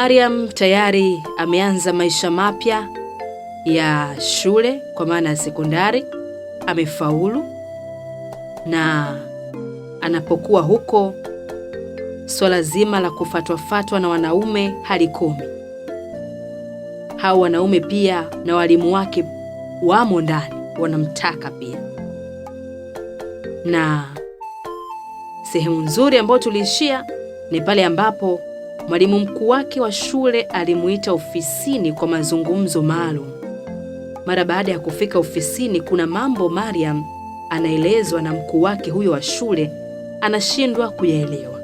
Mariam tayari ameanza maisha mapya ya shule kwa maana ya sekondari, amefaulu, na anapokuwa huko swala zima la kufatwa na wanaume halikomi. Hao wanaume pia na walimu wake wamo ndani, wanamtaka pia. Na sehemu nzuri ambayo tuliishia ni pale ambapo mwalimu mkuu wake wa shule alimuita ofisini kwa mazungumzo maalum. Mara baada ya kufika ofisini, kuna mambo Mariam anaelezwa na mkuu wake huyo wa shule anashindwa kuyaelewa.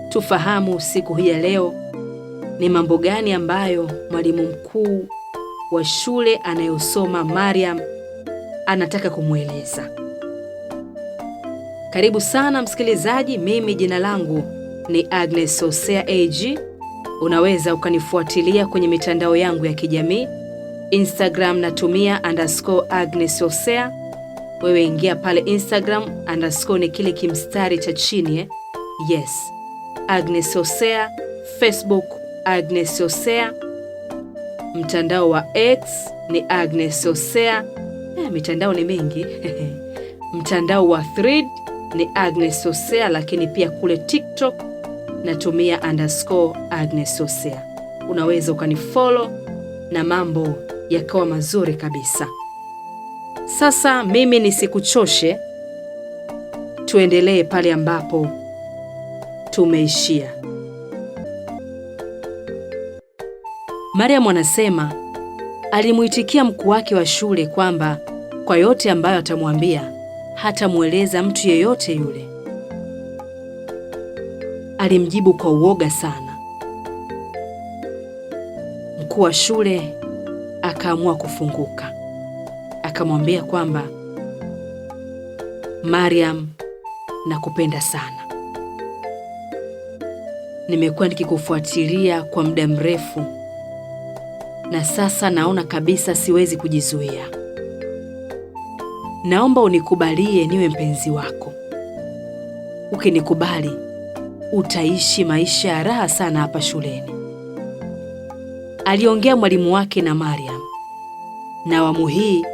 Tufahamu siku hii ya leo ni mambo gani ambayo mwalimu mkuu wa shule anayosoma Mariam anataka kumweleza. Karibu sana msikilizaji, mimi jina langu ni Agnes Hosea AG. Unaweza ukanifuatilia kwenye mitandao yangu ya kijamii. Instagram natumia _Agnes Hosea. Wewe ingia pale Instagram, _ ni kile kimstari cha chini Yes, Agnes Hosea. Facebook Agnes Hosea. Mtandao wa X ni Agnes Hosea. Mitandao ni mingi. Mtandao wa Thread ni Agnes Hosea, lakini pia kule TikTok natumia _Agnes Hosea. Unaweza ukanifollow na mambo yakawa mazuri kabisa. Sasa mimi nisikuchoshe, tuendelee pale ambapo tumeishia. Mariam anasema alimuitikia mkuu wake wa shule kwamba kwa yote ambayo atamwambia hatamweleza mtu yeyote yule. Alimjibu kwa uoga sana. Mkuu wa shule akaamua kufunguka. Akamwambia kwamba Mariam, nakupenda sana. Nimekuwa nikikufuatilia kwa muda mrefu na sasa naona kabisa siwezi kujizuia. Naomba unikubalie niwe mpenzi wako. Ukinikubali, utaishi maisha ya raha sana hapa shuleni. Aliongea mwalimu wake na Mariam, na awamu hii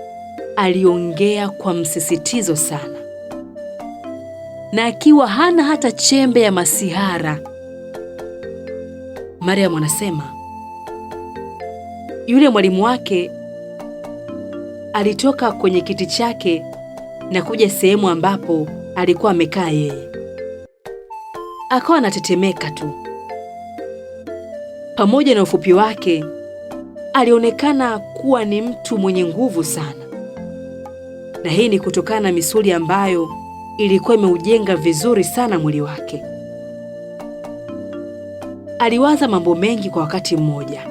aliongea kwa msisitizo sana, na akiwa hana hata chembe ya masihara. Mariam anasema yule mwalimu wake alitoka kwenye kiti chake na kuja sehemu ambapo alikuwa amekaa yeye. Akawa anatetemeka tu. Pamoja na ufupi wake, alionekana kuwa ni mtu mwenye nguvu sana. Na hii ni kutokana na misuli ambayo ilikuwa imeujenga vizuri sana mwili wake. Aliwaza mambo mengi kwa wakati mmoja,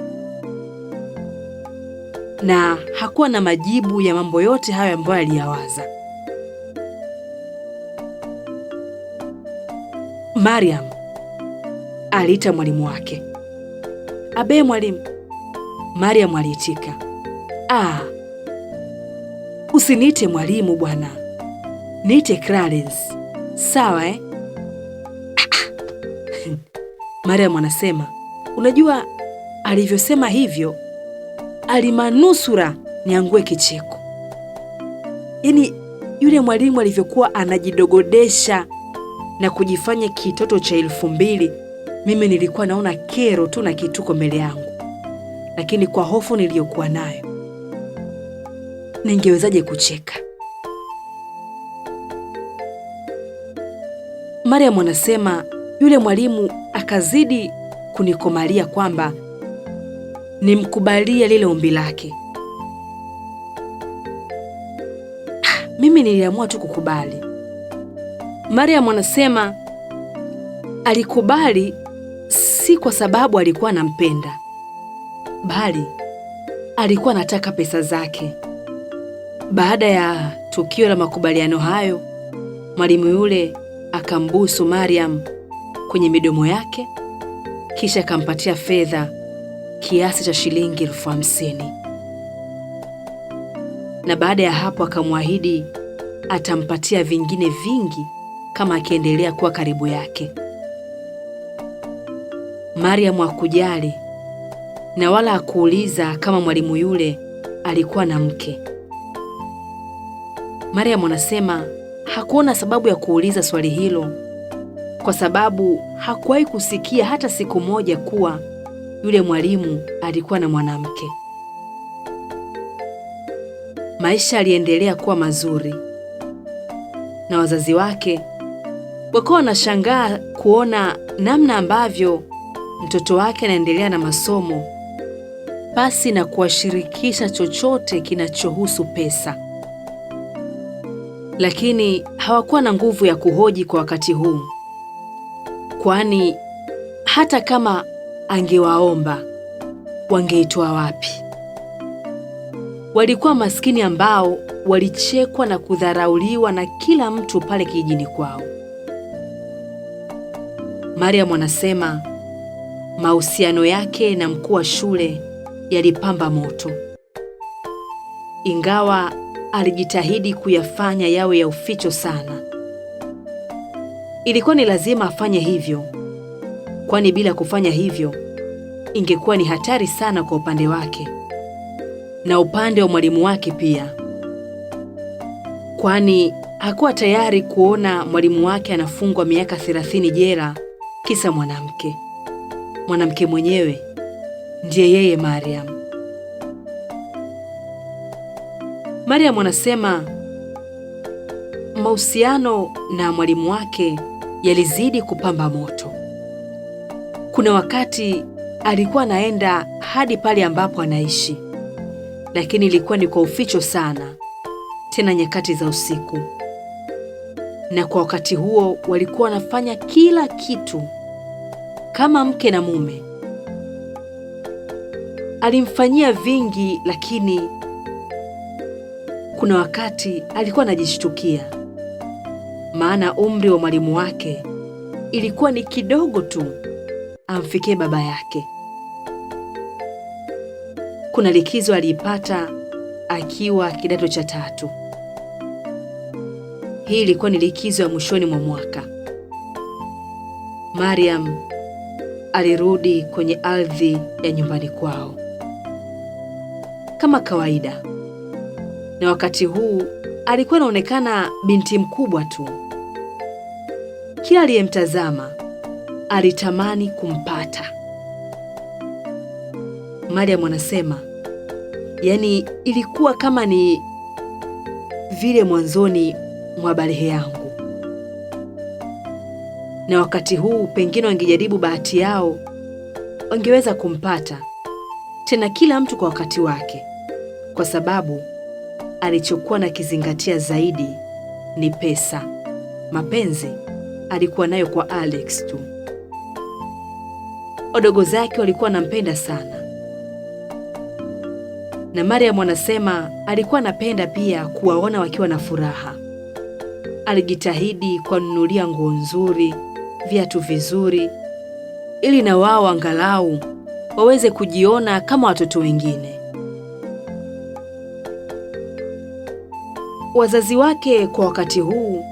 na hakuwa na majibu ya mambo yote hayo ambayo aliyawaza. Mariam aliita mwalimu wake. Abe mwalimu. Mariam aliitika. Usiniite mwalimu bwana, niite Clarence, sawa Mariam anasema, unajua alivyosema hivyo alimanusura niangue kicheko. Yaani yule mwalimu alivyokuwa anajidogodesha na kujifanya kitoto cha 2000, mimi nilikuwa naona kero tu na kituko mbele yangu. Lakini kwa hofu niliyokuwa nayo, ningewezaje kucheka? Mariam anasema yule mwalimu akazidi kunikomalia kwamba nimkubalia lile ombi lake. Mimi niliamua tu kukubali. Mariam anasema alikubali si kwa sababu alikuwa anampenda, bali alikuwa anataka pesa zake. Baada ya tukio la makubaliano hayo, mwalimu yule akambusu Mariam kwenye midomo yake, kisha akampatia fedha kiasi cha shilingi 50,000. Na baada ya hapo akamwahidi atampatia vingine vingi kama akiendelea kuwa karibu yake. Mariam hakujali na wala hakuuliza kama mwalimu yule alikuwa na mke. Mariam anasema hakuona sababu ya kuuliza swali hilo kwa sababu hakuwahi kusikia hata siku moja kuwa yule mwalimu alikuwa na mwanamke. Maisha yaliendelea kuwa mazuri na wazazi wake wakawa wanashangaa kuona namna ambavyo mtoto wake anaendelea na masomo pasi na kuwashirikisha chochote kinachohusu pesa. Lakini hawakuwa na nguvu ya kuhoji kwa wakati huu, kwani hata kama angewaomba wangeitoa wapi? Walikuwa maskini ambao walichekwa na kudharauliwa na kila mtu pale kijijini kwao. Mariam anasema mahusiano yake na mkuu wa shule yalipamba moto, ingawa alijitahidi kuyafanya yawe ya uficho sana. Ilikuwa ni lazima afanye hivyo, kwani bila kufanya hivyo ingekuwa ni hatari sana kwa upande wake na upande wa mwalimu wake pia, kwani hakuwa tayari kuona mwalimu wake anafungwa miaka 30 jela kisa mwanamke. Mwanamke mwenyewe ndiye yeye Mariam. Mariam anasema mahusiano na mwalimu wake yalizidi kupamba moto. Kuna wakati alikuwa anaenda hadi pale ambapo anaishi, lakini ilikuwa ni kwa uficho sana, tena nyakati za usiku. Na kwa wakati huo walikuwa wanafanya kila kitu kama mke na mume. Alimfanyia vingi, lakini kuna wakati alikuwa anajishtukia, maana umri wa mwalimu wake ilikuwa ni kidogo tu amfikie baba yake. Kuna likizo aliipata akiwa kidato cha 3. Hii ilikuwa ni likizo ya mwishoni mwa mwaka. Mariam alirudi kwenye ardhi ya nyumbani kwao kama kawaida, na wakati huu alikuwa anaonekana binti mkubwa tu. Kila aliyemtazama alitamani kumpata. Mariam anasema yaani ilikuwa kama ni vile mwanzoni mwa balehe yangu, na wakati huu pengine wangejaribu bahati yao wangeweza kumpata tena, kila mtu kwa wakati wake, kwa sababu alichokuwa na kizingatia zaidi ni pesa. Mapenzi alikuwa nayo kwa Alex tu. Wadogo zake walikuwa wanampenda sana, na Mariam anasema alikuwa anapenda pia kuwaona wakiwa na furaha. Alijitahidi kuwanunulia nguo nzuri, viatu vizuri, ili na wao angalau waweze kujiona kama watoto wengine. Wazazi wake kwa wakati huu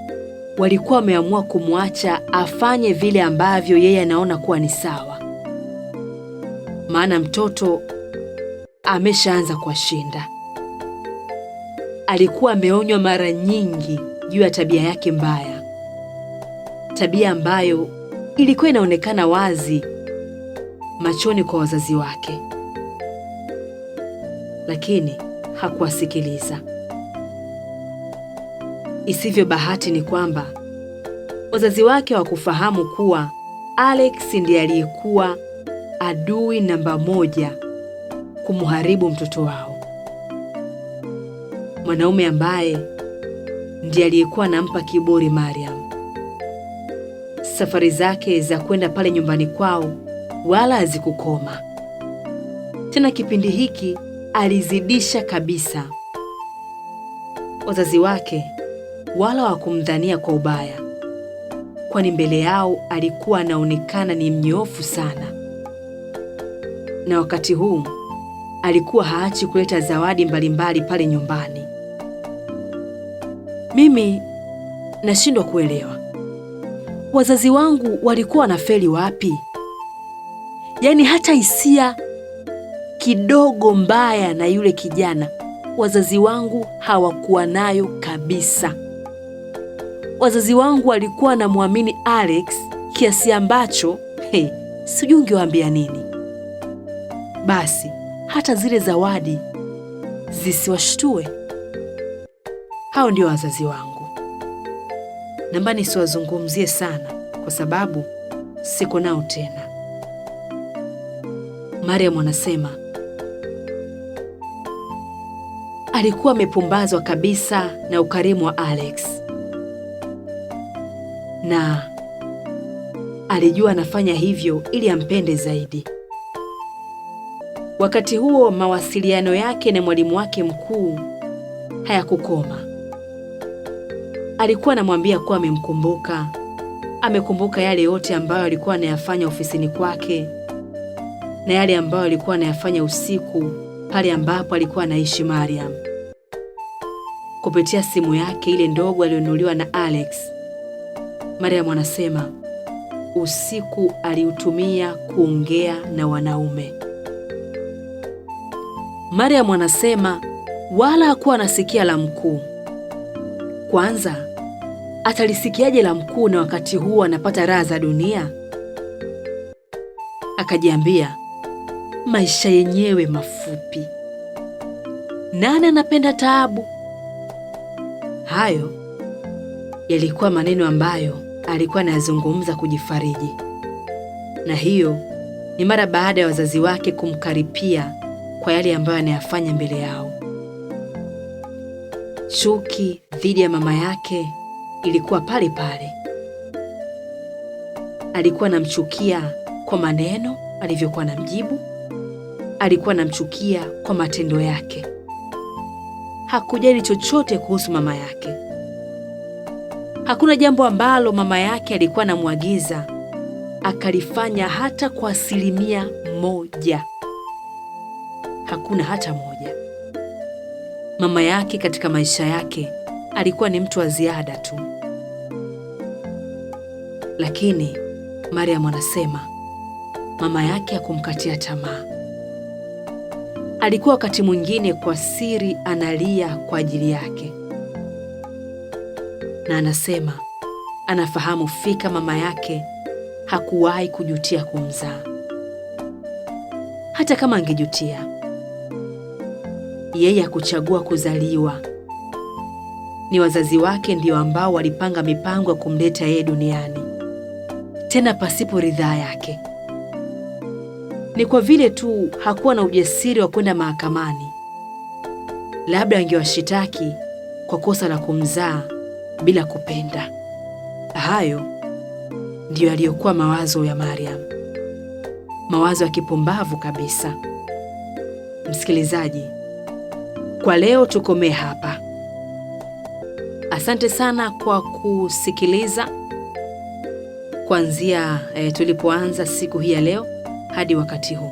walikuwa wameamua kumwacha afanye vile ambavyo yeye anaona kuwa ni sawa, maana mtoto ameshaanza kuwashinda. Alikuwa ameonywa mara nyingi juu ya tabia yake mbaya, tabia ambayo ilikuwa inaonekana wazi machoni kwa wazazi wake, lakini hakuwasikiliza. Isivyo bahati ni kwamba wazazi wake hawakufahamu kuwa Alex ndiye aliyekuwa adui namba 1 kumharibu mtoto wao, mwanaume ambaye ndiye aliyekuwa anampa kiburi Mariam. Safari zake za kwenda pale nyumbani kwao wala hazikukoma tena. Kipindi hiki alizidisha kabisa. Wazazi wake wala hawakumdhania kwa ubaya, kwani mbele yao alikuwa anaonekana ni mnyofu sana, na wakati huu alikuwa haachi kuleta zawadi mbalimbali pale nyumbani. Mimi nashindwa kuelewa wazazi wangu walikuwa wanafeli wapi? Yaani hata hisia kidogo mbaya na yule kijana wazazi wangu hawakuwa nayo kabisa. Wazazi wangu walikuwa na muamini Alex kiasi ambacho sijui ungewaambia nini. Basi hata zile zawadi zisiwashtue. Hao ndio wazazi wangu. Naomba nisiwazungumzie sana kwa sababu siko nao tena. Mariam anasema alikuwa amepumbazwa kabisa na ukarimu wa Alex, na alijua anafanya hivyo ili ampende zaidi. Wakati huo mawasiliano yake na mwalimu wake mkuu hayakukoma. Alikuwa anamwambia kuwa amekumbuka yale yote ambayo alikuwa anayafanya ofisini kwake na yale ambayo alikuwa anayafanya usiku pale ambapo alikuwa anaishi Mariam. Kupitia simu yake ile ndogo aliyonunuliwa na Alex, Mariam anasema usiku aliutumia kuongea na wanaume. Mariam anasema wala hakuwa anasikia la mkuu. Kwanza, atalisikiaje la mkuu na wakati huo anapata raha za dunia? Akajiambia, maisha yenyewe mafupi, nani anapenda taabu? Hayo yalikuwa maneno ambayo alikuwa anayazungumza kujifariji, na hiyo ni mara baada ya wazazi wake kumkaripia kwa yale ambayo anayafanya mbele yao. Chuki dhidi ya mama yake ilikuwa pale pale. Alikuwa anamchukia kwa maneno alivyokuwa anamjibu, alikuwa anamchukia kwa matendo yake. Hakujali chochote kuhusu mama yake. Hakuna jambo ambalo mama yake alikuwa anamwagiza akalifanya hata kwa 1%. Hakuna hata moja. Mama yake katika maisha yake alikuwa ni mtu wa ziada tu. Lakini Mariam anasema mama yake hakumkatia tamaa. Alikuwa wakati mwingine kwa siri analia kwa ajili yake, na anasema anafahamu fika mama yake hakuwahi kujutia kumzaa. Hata kama angejutia, yeye hakuchagua kuzaliwa. Ni wazazi wake ndio ambao walipanga mipango ya kumleta yeye duniani, tena pasipo ridhaa yake. Ni kwa vile tu hakuwa na ujasiri wa kwenda mahakamani. Labda angewashitaki kwa kosa la kumzaa bila kupenda. Hayo ndiyo yaliyokuwa mawazo ya Mariam, mawazo ya kipumbavu kabisa. Msikilizaji, kwa leo tukomee hapa. Asante sana kwa kusikiliza kuanzia tulipoanza siku hii ya leo hadi wakati huu.